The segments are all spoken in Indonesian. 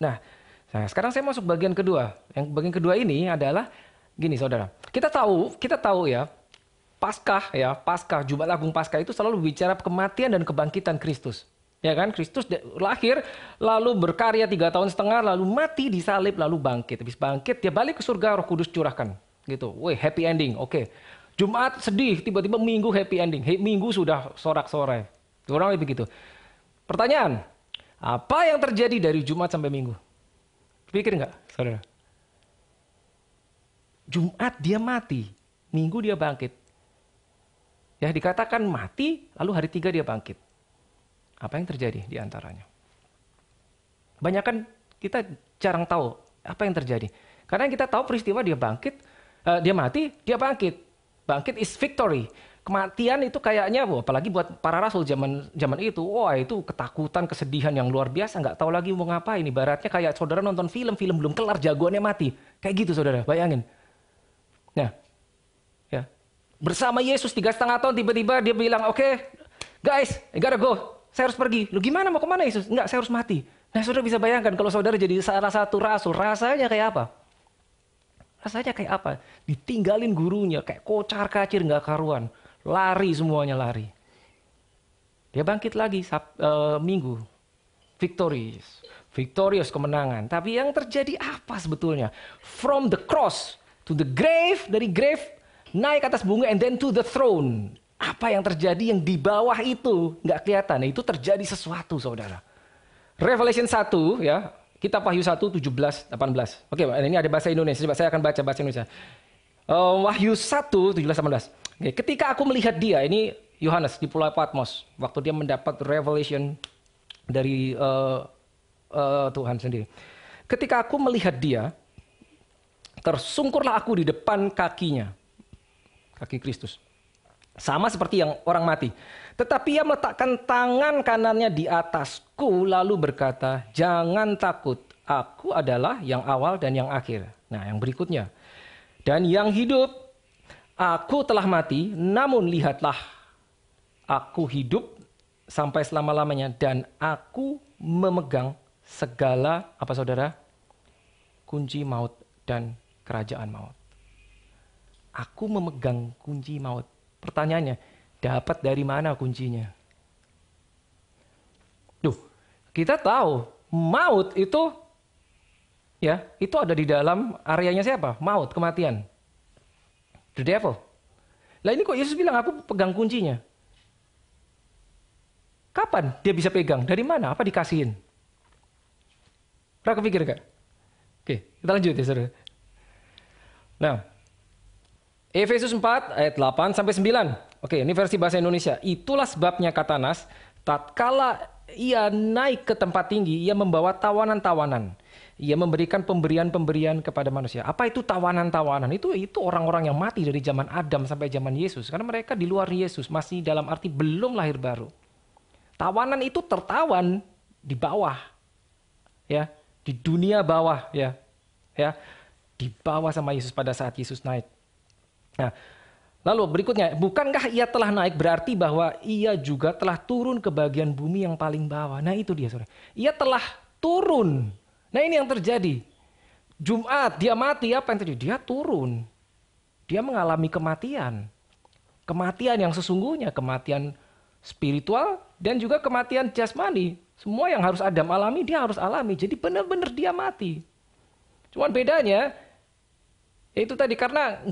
Nah, sekarang saya masuk bagian kedua. Yang bagian kedua ini adalah gini, saudara. Kita tahu ya, Paskah, Jumat Agung Paskah itu selalu berbicara kematian dan kebangkitan Kristus. Ya kan, Kristus lahir, lalu berkarya 3 tahun setengah, lalu mati disalib, lalu bangkit. Habis bangkit, dia balik ke surga, Roh Kudus curahkan. Gitu, weh, happy ending, oke. Jumat sedih, tiba-tiba Minggu happy ending. Minggu sudah sorak-sorai. Kurang lebih begitu. Pertanyaan, apa yang terjadi dari Jumat sampai Minggu? Pikir nggak, saudara? Jumat dia mati, Minggu dia bangkit. Ya, dikatakan mati, lalu hari 3 dia bangkit. Apa yang terjadi di antaranya? Banyak kan kita jarang tahu apa yang terjadi. Karena kita tahu peristiwa dia bangkit, dia mati, dia bangkit. Bangkit is victory. Kematian itu kayaknya, apalagi buat para rasul zaman itu, wah itu ketakutan, kesedihan yang luar biasa, nggak tahu lagi mau ngapain. Ibaratnya kayak saudara nonton film belum kelar, jagoannya mati. Kayak gitu saudara, bayangin. Nah, ya, bersama Yesus 3,5 tahun, tiba-tiba dia bilang, oke, guys, I gotta go. Saya harus pergi. Lu gimana, mau kemana Yesus? Enggak, saya harus mati. Nah, saudara bisa bayangkan kalau saudara jadi salah satu rasul, rasanya kayak apa? Rasanya kayak apa? Ditinggalin gurunya, kayak kocar kacir nggak karuan. Lari semuanya, lari. Dia bangkit lagi Minggu. Victorious, kemenangan. Tapi yang terjadi apa sebetulnya? From the cross to the grave, dari grave naik atas bumi, and then to the throne. Apa yang terjadi yang di bawah itu nggak kelihatan. Nah, itu terjadi sesuatu, saudara. Revelation 1, ya, kitab Wahyu 1, 17, 18. Oke, ini ada bahasa Indonesia. Saya akan baca bahasa Indonesia. Wahyu 1, 17, 18. Oke, ketika aku melihat dia, ini Yohanes di Pulau Patmos. Waktu dia mendapat revelation dari Tuhan sendiri. Ketika aku melihat dia, tersungkurlah aku di depan kakinya. Kaki Kristus. Sama seperti yang orang mati. Tetapi ia meletakkan tangan kanannya di atasku lalu berkata, jangan takut, aku adalah yang awal dan yang akhir. Nah, yang berikutnya. Dan yang hidup, aku telah mati, namun lihatlah, aku hidup sampai selama-lamanya dan aku memegang segala, apa saudara? Kunci maut dan kerajaan maut. Aku memegang kunci maut. Pertanyaannya, dapat dari mana kuncinya? Duh, kita tahu maut itu, ya, itu ada di dalam areanya siapa? Maut, kematian. The devil. Lah ini kok Yesus bilang aku pegang kuncinya? Kapan dia bisa pegang? Dari mana? Apa dikasihin? Pernah kepikir gak? Oke, kita lanjut ya saudara. Nah, Efesus 4 ayat 8 sampai 9. Oke, ini versi bahasa Indonesia. Itulah sebabnya kata Nas, tatkala ia naik ke tempat tinggi, ia membawa tawanan-tawanan. Ia memberikan pemberian-pemberian kepada manusia. Apa itu tawanan-tawanan? Itu orang-orang yang mati dari zaman Adam sampai zaman Yesus. Karena mereka di luar Yesus, masih dalam arti belum lahir baru. Tawanan itu tertawan di bawah. Ya, di dunia bawah ya. Ya, di bawah sama Yesus pada saat Yesus naik. Nah, lalu berikutnya, bukankah ia telah naik berarti bahwa ia juga telah turun ke bagian bumi yang paling bawah. Nah itu dia saudara. Ia telah turun. Nah ini yang terjadi. Jumat dia mati, apa yang terjadi? Dia turun. Dia mengalami kematian. Kematian yang sesungguhnya, kematian spiritual dan juga kematian jasmani. Semua yang harus Adam alami, dia harus alami. Jadi benar-benar dia mati. Cuman bedanya, itu tadi karena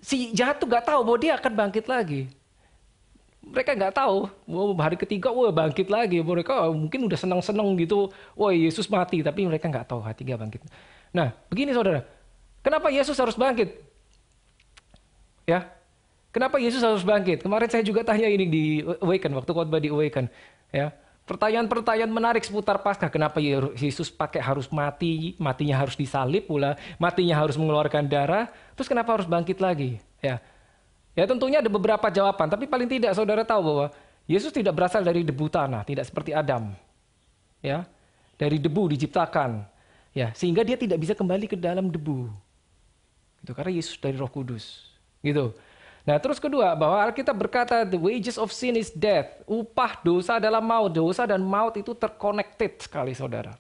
si jahat tuh nggak tahu bahwa dia akan bangkit lagi. Mereka nggak tahu, hari ketiga, bangkit lagi. Mereka mungkin udah senang-senang gitu, Yesus mati, tapi mereka nggak tahu hari 3 bangkit. Nah, begini saudara, kenapa Yesus harus bangkit? Ya, kenapa Yesus harus bangkit? Kemarin saya juga tanya ini di Awaken, waktu khotbah di Awaken. Ya, pertanyaan-pertanyaan menarik seputar Paskah. Kenapa Yesus harus mati, matinya harus disalib pula, matinya harus mengeluarkan darah, terus kenapa harus bangkit lagi? Ya tentunya ada beberapa jawaban, tapi paling tidak saudara tahu bahwa Yesus tidak berasal dari debu tanah, tidak seperti Adam. Ya, dari debu diciptakan. Ya, sehingga dia tidak bisa kembali ke dalam debu. Gitu, karena Yesus dari Roh Kudus. Gitu. Nah, terus kedua, bahwa Alkitab berkata the wages of sin is death. Upah dosa adalah maut. Dosa dan maut itu terconnected sekali, saudara.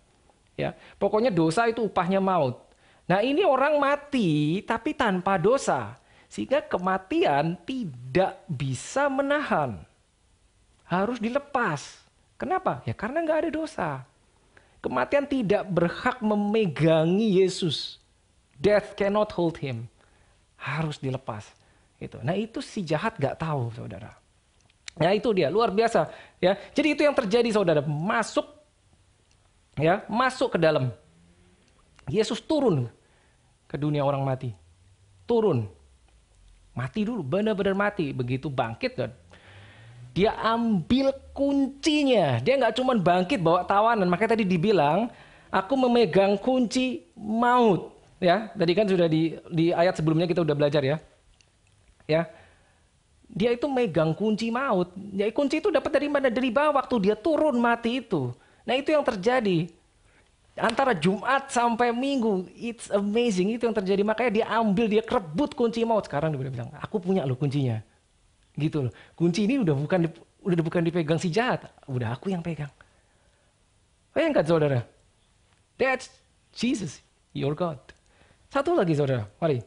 Ya, pokoknya dosa itu upahnya maut. Nah, ini orang mati tapi tanpa dosa. Sehingga kematian tidak bisa menahan. Harus dilepas. Kenapa? Ya karena nggak ada dosa. Kematian tidak berhak memegangi Yesus. Death cannot hold him. Harus dilepas. Itu. Nah itu si jahat nggak tahu, saudara. Nah itu dia, luar biasa. Ya, jadi itu yang terjadi, saudara. Masuk ke dalam. Yesus turun ke dunia orang mati. Turun. Mati dulu, benar-benar mati. Begitu bangkit, dan dia ambil kuncinya. Dia nggak cuma bangkit bawa tawanan. Makanya tadi dibilang, aku memegang kunci maut. Ya, tadi kan sudah di ayat sebelumnya kita udah belajar ya. Ya, dia itu megang kunci maut. Ya, kunci itu dapat dari mana? Dari bawah waktu dia turun mati itu. Nah itu yang terjadi. Antara Jumat sampai Minggu, it's amazing. Itu yang terjadi. Makanya dia ambil, dia kerebut kunci maut. Sekarang dia bilang, aku punya loh kuncinya. Gitu loh. Kunci ini udah bukan dipegang si jahat, udah aku yang pegang. Bayangkan saudara. That's Jesus, your God. Satu lagi saudara, mari.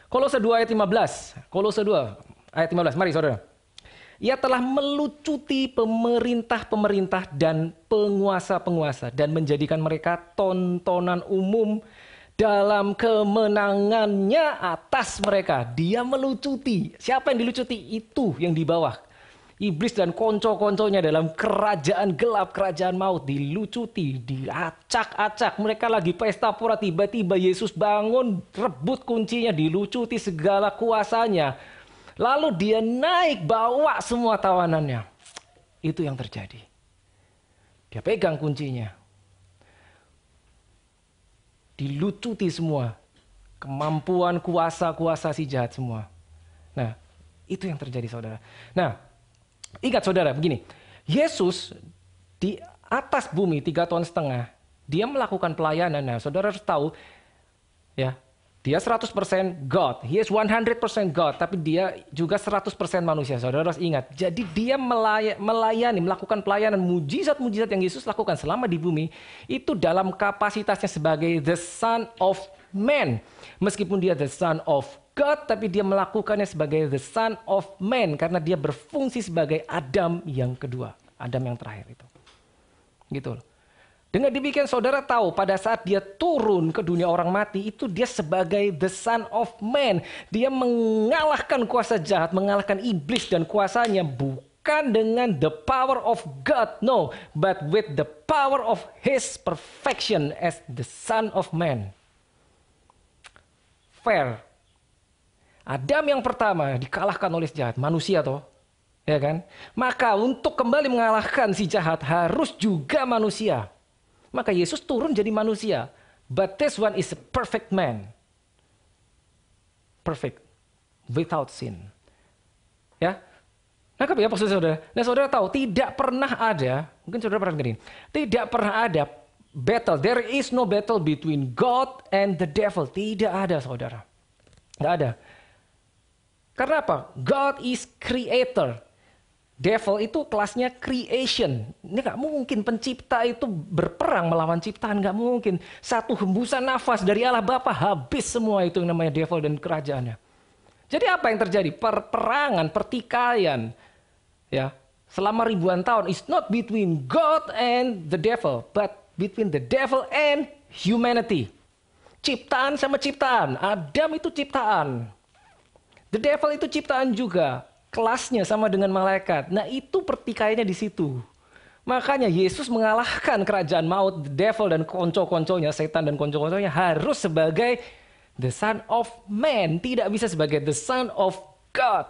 Kolose 2 ayat 15. Kolose 2 ayat 15, mari saudara. Ia telah melucuti pemerintah-pemerintah dan penguasa-penguasa dan menjadikan mereka tontonan umum dalam kemenangannya atas mereka. Dia melucuti. Siapa yang dilucuti? Itu yang di bawah. Iblis dan konco-konconya dalam kerajaan gelap, kerajaan maut. Dilucuti, diacak-acak. Mereka lagi pesta pora, tiba-tiba Yesus bangun, rebut kuncinya, dilucuti segala kuasanya. Lalu dia naik, bawa semua tawanannya. Itu yang terjadi. Dia pegang kuncinya. Dilucuti semua. Kemampuan kuasa-kuasa si jahat semua. Nah, itu yang terjadi saudara. Nah, ingat saudara, begini. Yesus di atas bumi 3,5 tahun, dia melakukan pelayanan. Nah, saudara harus tahu, ya, dia 100% God. He is 100% God, tapi dia juga 100% manusia. Saudara harus ingat. Jadi dia melayani, melakukan pelayanan, mujizat-mujizat yang Yesus lakukan selama di bumi, itu dalam kapasitasnya sebagai the Son of Man. Meskipun dia the Son of God, tapi dia melakukannya sebagai the Son of Man. Karena dia berfungsi sebagai Adam yang kedua. Adam yang terakhir itu. Gitu loh. Dengan demikian saudara tahu pada saat dia turun ke dunia orang mati itu dia sebagai the Son of Man. Dia mengalahkan kuasa jahat, mengalahkan iblis dan kuasanya bukan dengan the power of God, no, but with the power of His perfection as the Son of Man. Fair. Adam yang pertama dikalahkan oleh jahat, manusia toh. Ya kan? Maka untuk kembali mengalahkan si jahat harus juga manusia. Maka Yesus turun jadi manusia. But this one is a perfect man. Perfect. Without sin. Ya. Nah, ya maksud saudara? Nah, saudara tahu tidak pernah ada, mungkin saudara pernah dengerin, tidak pernah ada battle. There is no battle between God and the devil. Tidak ada, saudara. Tidak ada. Karena apa? God is creator. Devil itu kelasnya creation. Ini nggak mungkin pencipta itu berperang melawan ciptaan. Nggak mungkin. Satu hembusan nafas dari Allah Bapa habis semua itu yang namanya devil dan kerajaannya. Jadi apa yang terjadi? Perperangan, pertikaian. Ya, selama ribuan tahun. It's not between God and the devil. But between the devil and humanity. Ciptaan sama ciptaan. Adam itu ciptaan. The devil itu ciptaan juga. Kelasnya sama dengan malaikat. Nah itu pertikaiannya di situ. Makanya Yesus mengalahkan kerajaan maut, the devil dan konco-konconya, setan dan konco-konconya harus sebagai the Son of Man. Tidak bisa sebagai the Son of God.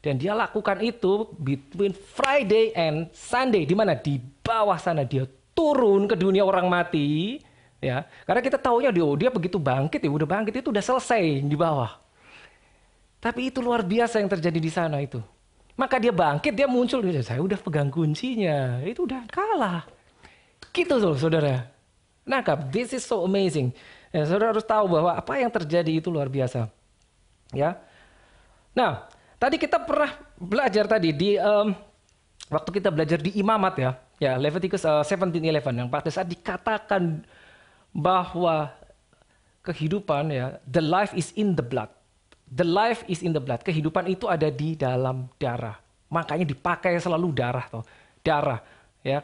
Dan dia lakukan itu between Friday and Sunday. Di mana? Di bawah sana dia turun ke dunia orang mati. Ya, karena kita taunya dia begitu bangkit, ya udah bangkit itu udah selesai di bawah. Tapi itu luar biasa yang terjadi di sana itu. Maka dia bangkit, dia muncul. Saya udah pegang kuncinya. Itu udah kalah. Gitu loh saudara. Nah, this is so amazing. Ya, saudara harus tahu bahwa apa yang terjadi itu luar biasa. Ya. Nah, Tadi kita pernah belajar tadi di waktu kita belajar di imamat ya Leviticus 17:11 yang pada saat dikatakan bahwa kehidupan ya, the life is in the blood. The life is in the blood. Kehidupan itu ada di dalam darah. Makanya dipakai selalu darah toh. Darah ya.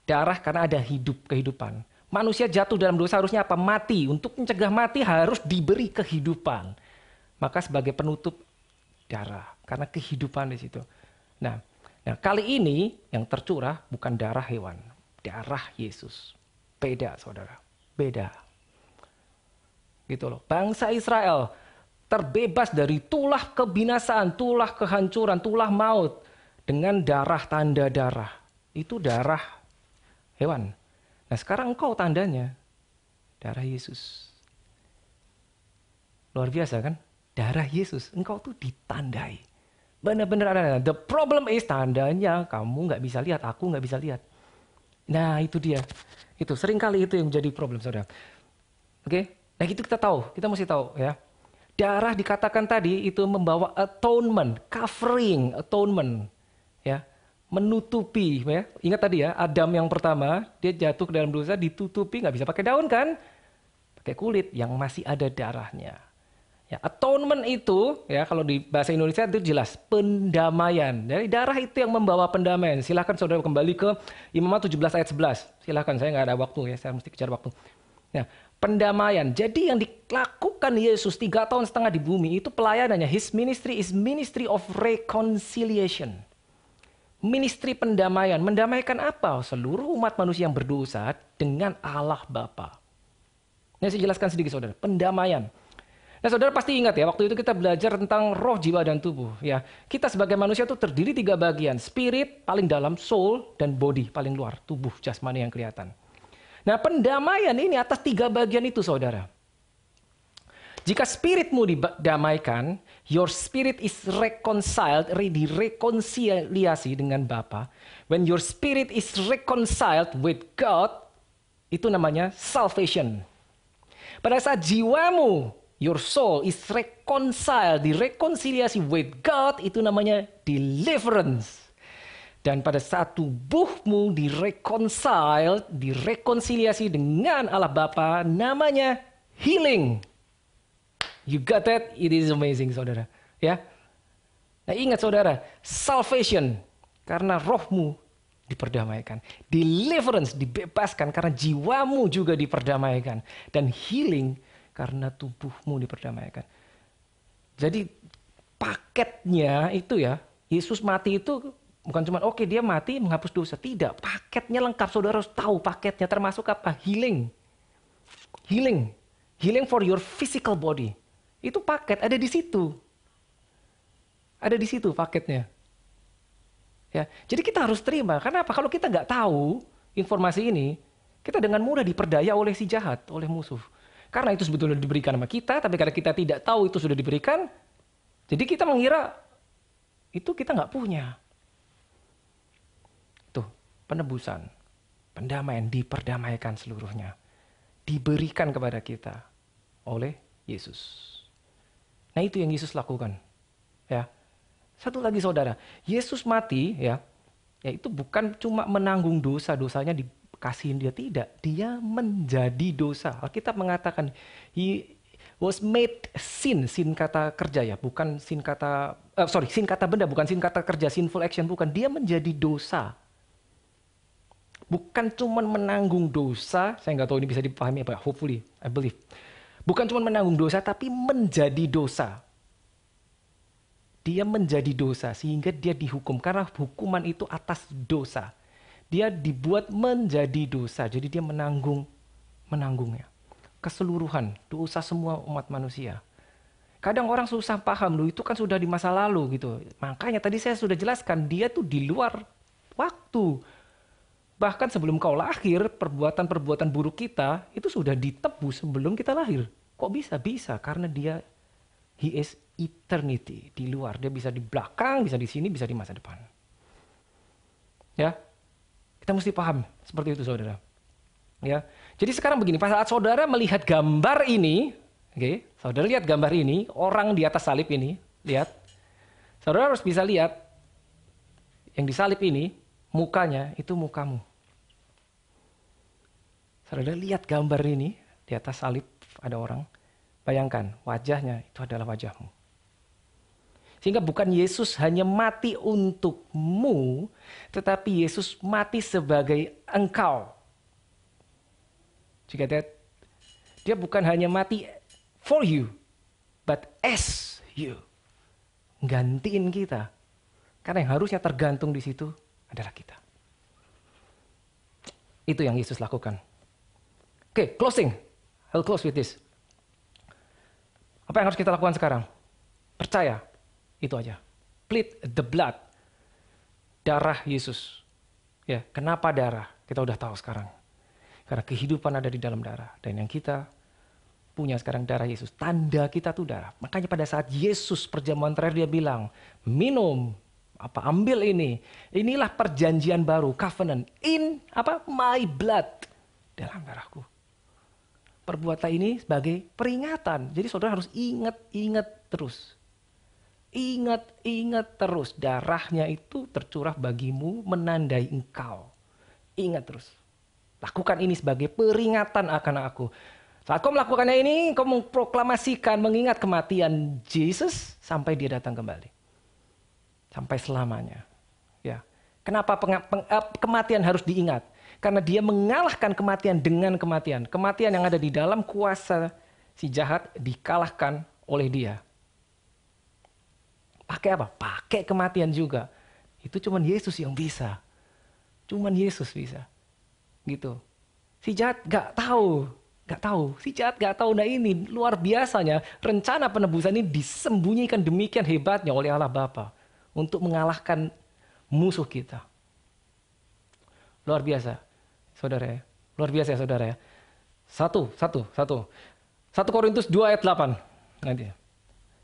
Darah karena ada kehidupan. Manusia jatuh dalam dosa harusnya apa? Mati. Untuk mencegah mati harus diberi kehidupan. Maka sebagai penutup darah karena kehidupan di situ. Nah, kali ini yang tercurah bukan darah hewan, darah Yesus. Beda, saudara. Beda. Gitu loh. Bangsa Israel terbebas dari tulah kebinasaan, tulah kehancuran, tulah maut dengan darah, tanda darah. Itu darah hewan. Nah, sekarang engkau tandanya darah Yesus. Luar biasa kan? Darah Yesus, engkau tuh ditandai. Benar-benar ada. The problem is tandanya kamu nggak bisa lihat, aku nggak bisa lihat. Nah itu dia. Itu seringkali itu yang menjadi problem, saudara. Oke, nah itu kita tahu, kita mesti tahu ya. Darah dikatakan tadi itu membawa atonement, covering, atonement, ya, menutupi. Ya. Ingat tadi ya, Adam yang pertama dia jatuh ke dalam dosa, ditutupi, nggak bisa pakai daun kan, pakai kulit yang masih ada darahnya. Ya, atonement itu ya kalau di bahasa Indonesia itu jelas pendamaian. Dari darah itu yang membawa pendamaian. Silahkan saudara kembali ke Imamat 17 ayat 11. Silahkan, saya nggak ada waktu ya, saya mesti kejar waktu. Ya, pendamaian. Jadi yang dilakukan Yesus 3,5 tahun di bumi itu pelayanannya. His ministry is ministry of reconciliation. Ministry pendamaian. Mendamaikan apa? Seluruh umat manusia yang berdosa dengan Allah Bapa. Ini saya jelaskan sedikit saudara. Pendamaian. Nah, saudara pasti ingat ya, waktu itu kita belajar tentang roh, jiwa, dan tubuh. Ya, kita sebagai manusia itu terdiri 3 bagian. Spirit paling dalam, soul, dan body paling luar. Tubuh, jasmani yang kelihatan. Nah, pendamaian ini atas 3 bagian itu, saudara. Jika spiritmu didamaikan, your spirit is reconciled, direkonsiliasi dengan Bapa. When your spirit is reconciled with God, itu namanya salvation. Pada saat jiwamu, your soul is reconciled, direkonsiliasi with God, itu namanya deliverance. Dan pada saat tubuhmu direkonsiliasi dengan Allah Bapa, namanya healing. You got that? It is amazing, saudara. Ya. Nah, ingat saudara, salvation karena rohmu diperdamaikan, deliverance dibebaskan karena jiwamu juga diperdamaikan, dan healing karena tubuhmu diperdamaikan. Jadi paketnya itu ya, Yesus mati itu bukan cuma oke dia mati menghapus dosa. Tidak, paketnya lengkap. Saudara harus tahu paketnya termasuk apa? Healing. Healing. Healing for your physical body. Itu paket ada di situ. Ada di situ paketnya. Ya, jadi kita harus terima. Karena apa? Kalau kita nggak tahu informasi ini, kita dengan mudah diperdaya oleh si jahat, oleh musuh. Karena itu sebetulnya diberikan sama kita, tapi karena kita tidak tahu itu sudah diberikan, jadi kita mengira itu kita nggak punya. Tuh, penebusan, pendamaian, diperdamaikan seluruhnya. Diberikan kepada kita oleh Yesus. Nah itu yang Yesus lakukan. Ya. Satu lagi saudara, Yesus mati ya itu bukan cuma menanggung dosa-dosanya dikasihin dia, tidak. Dia menjadi dosa. Alkitab mengatakan he was made sin, sin kata kerja ya, bukan sin kata sin kata benda, bukan sin kata kerja, sinful action, bukan. Dia menjadi dosa. Bukan cuma menanggung dosa, saya nggak tahu ini bisa dipahami apa, hopefully, I believe. Bukan cuma menanggung dosa, tapi menjadi dosa. Dia menjadi dosa sehingga dia dihukum karena hukuman itu atas dosa. Dia dibuat menjadi dosa, jadi dia menanggungnya. Keseluruhan dosa semua umat manusia. Kadang orang susah paham, loh itu kan sudah di masa lalu gitu. Makanya tadi saya sudah jelaskan, dia tuh di luar waktu. Bahkan sebelum kau lahir, perbuatan-perbuatan buruk kita itu sudah ditebus sebelum kita lahir. Kok bisa? Bisa, karena dia he is eternity, di luar. Dia bisa di belakang, bisa di sini, bisa di masa depan. Ya, kita mesti paham seperti itu, saudara. Ya, jadi sekarang begini, pas saat saudara melihat gambar ini, oke, saudara lihat gambar ini, orang di atas salib ini, lihat. Saudara harus bisa lihat, yang disalib ini, mukanya itu mukamu. Saudara lihat gambar ini, di atas salib ada orang. Bayangkan, wajahnya itu adalah wajahmu. Sehingga bukan Yesus hanya mati untukmu, tetapi Yesus mati sebagai engkau. Jika dia bukan hanya mati for you, but as you. Gantiin kita. Karena yang harusnya tergantung di situ adalah kita. Itu yang Yesus lakukan. Oke, closing. I'll close with this. Apa yang harus kita lakukan sekarang? Percaya. Itu aja. Plead the blood. Darah Yesus. Ya, kenapa darah? Kita udah tahu sekarang. Karena kehidupan ada di dalam darah. Dan yang kita punya sekarang darah Yesus. Tanda kita tuh darah. Makanya pada saat Yesus perjamuan terakhir dia bilang, minum, ambil ini. Inilah perjanjian baru, covenant. In my blood. Dalam darahku. Perbuatan ini sebagai peringatan. Jadi saudara harus ingat terus. Ingat terus. Darahnya itu tercurah bagimu menandai engkau. Ingat terus. Lakukan ini sebagai peringatan akan aku. Saat kau melakukannya ini, kau memproklamasikan, mengingat kematian Yesus sampai dia datang kembali. Sampai selamanya. Ya. Kenapa kematian harus diingat? Karena dia mengalahkan kematian dengan kematian. Kematian yang ada di dalam kuasa si jahat dikalahkan oleh dia. Pakai apa? Pakai kematian juga. Itu cuman Yesus yang bisa. Cuman Yesus bisa. Gitu. Si jahat gak tahu. Si jahat gak tahu. Nah ini luar biasanya. Rencana penebusan ini disembunyikan demikian hebatnya oleh Allah Bapa. Untuk mengalahkan musuh kita. Luar biasa. Saudara ya. Luar biasa ya saudara ya. Satu. 1 Korintus 2 ayat 8. Nanti ya.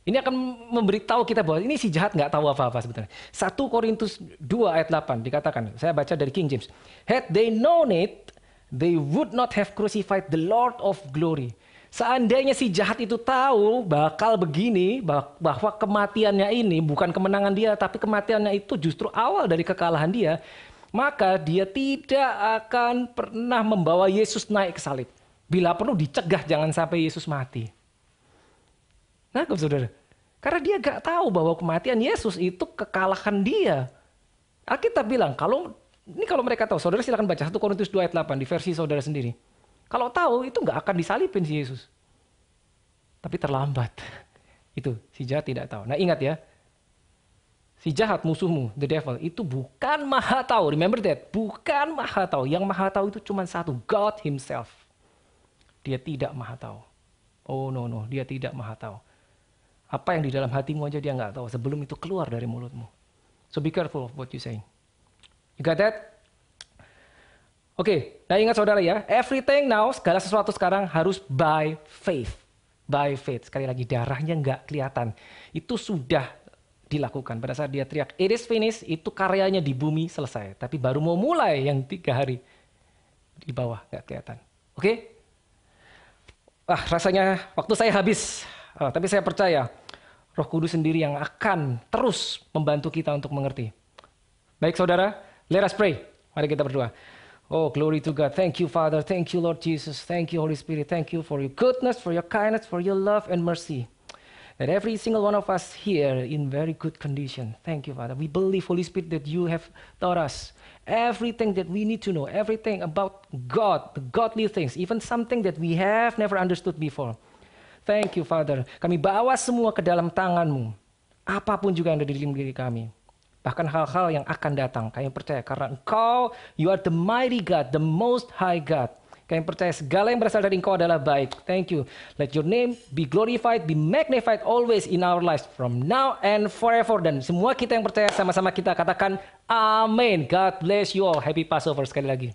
Ini akan memberitahu kita bahwa ini si jahat nggak tahu apa-apa sebetulnya. 1 Korintus 2 ayat 8 dikatakan, saya baca dari King James. Had they known it, they would not have crucified the Lord of glory. Seandainya si jahat itu tahu bakal begini, bahwa kematiannya ini bukan kemenangan dia, tapi kematiannya itu justru awal dari kekalahan dia, maka dia tidak akan pernah membawa Yesus naik ke salib. Bila perlu dicegah jangan sampai Yesus mati. Nangkep saudara? Karena dia gak tahu bahwa kematian Yesus itu kekalahan dia. Alkitab bilang, kalau mereka tahu, saudara silakan baca 1 Korintus 2 ayat 8 di versi saudara sendiri. Kalau tahu itu gak akan disalibin si Yesus. Tapi terlambat. Itu si jahat tidak tahu. Nah ingat ya, si jahat musuhmu, the devil, itu bukan maha tahu. Remember that, bukan maha tahu. Yang maha tahu itu cuma satu, God himself. Dia tidak maha tahu. Oh no, dia tidak maha tahu. Apa yang di dalam hatimu aja dia nggak tahu sebelum itu keluar dari mulutmu. So be careful of what you say. You got that? Oke, nah ingat saudara ya, everything now, segala sesuatu sekarang harus by faith. By faith. Sekali lagi, darahnya nggak kelihatan. Itu sudah dilakukan. Pada saat dia teriak, it is finished, itu karyanya di bumi selesai. Tapi baru mau mulai yang 3 hari di bawah nggak kelihatan. Oke? Rasanya waktu saya habis. Tapi saya percaya Roh Kudus sendiri yang akan terus membantu kita untuk mengerti. Baik saudara, let us pray. Mari kita berdoa. Oh, glory to God. Thank you, Father. Thank you, Lord Jesus. Thank you, Holy Spirit. Thank you for your goodness, for your kindness, for your love and mercy. That every single one of us here in very good condition. Thank you, Father. We believe, Holy Spirit, that you have taught us everything that we need to know, everything about God, the godly things, even something that we have never understood before. Thank you, Father. Kami bawa semua ke dalam tangan-Mu. Apapun juga yang ada di dalam diri kami. Bahkan hal-hal yang akan datang. Kami percaya karena Engkau, you are the mighty God, the most high God. Kami percaya segala yang berasal dari Engkau adalah baik. Thank you. Let your name be glorified, be magnified always in our lives. From now and forever. Dan semua kita yang percaya sama-sama kita katakan, Amen. God bless you all. Happy Passover sekali lagi.